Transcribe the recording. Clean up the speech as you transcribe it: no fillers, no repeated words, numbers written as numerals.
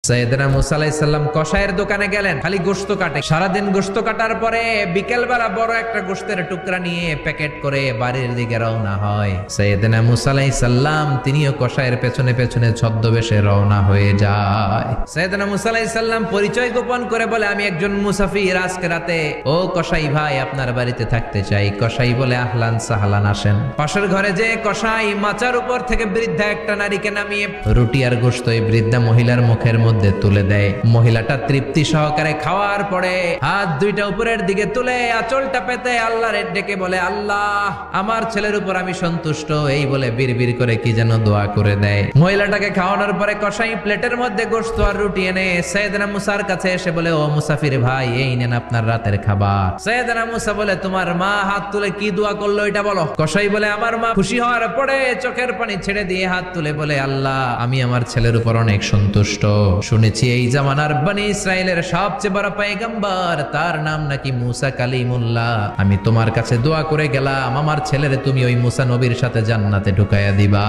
সাইয়েদনা মুসা আলাইহিস সালাম কসাইয়ের দোকানে গেলেন, খালি গোশত কাটে। সারাদিন গোশত কাটার পরে বিকেলবেলা বড় একটা গোশতের টুকরা নিয়ে প্যাকেট করে বাড়ির দিকে রওনা হয়। সাইয়েদনা মুসা আলাইহিস সালাম তিনিও কসাইয়ের পেছনে পেছনে ছদ্মবেশে রওনা হয়ে যায়। সাইয়েদনা মুসা আলাইহিস সালাম পরিচয় গোপন করে বলে, আমি একজন মুসাফির, আজকে রাতে ও কসাই ভাই আপনার বাড়িতে থাকতে চাই। কসাই বলে, আহলান সাহলান, আসেন। পাশের ঘরে যে কসাই মাচার উপর থেকে বৃদ্ধা একটা নারীকে নামিয়ে রুটি আর গোশত এই বৃদ্ধা মহিলার মুখের মধ্যে তুলে দেয়। মহিলাটা তৃপ্তি সহকারে খাওয়ার পরে হাত দুইটা উপরের দিকে তুলে আঁচলটা পেতে আল্লাহর ডেকে বলে, আল্লাহ আমার ছেলের উপর আমি সন্তুষ্ট, এই বলে বিড়বিড় করে কি যেন দোয়া করে দেয়। মহিলাটাকে খাওয়ানোর পরে কসাই প্লেটের মধ্যে গোশত আর রুটি এনে সাইয়েদনা মুসার কাছে এসে বলে, ও মুসাফির ভাই, এই নেন আপনার রাতের খাবার। সাইয়েদনা মুসা বলে, তোমার মা হাত তুলে কি দোয়া করলো এটা বলো। কসাই বলে, আমার মা খুশি হওয়ার পরে চোখের পানি ছেড়ে দিয়ে হাত তুলে বলে, আল্লাহ আমি আমার ছেলের উপর অনেক সন্তুষ্ট। শুনেছি এই জামানার বনি ইসরায়েলের সবচেয়ে বড় পয়গম্বর, তার নাম নাকি মুসা কালিমুল্লাহ। আমি তোমার কাছে দোয়া করে গেলাম, আমার ছেলের তুমি ওই মুসা নবীর সাথে জান্নাতে ঢুকাইয়া দিবা।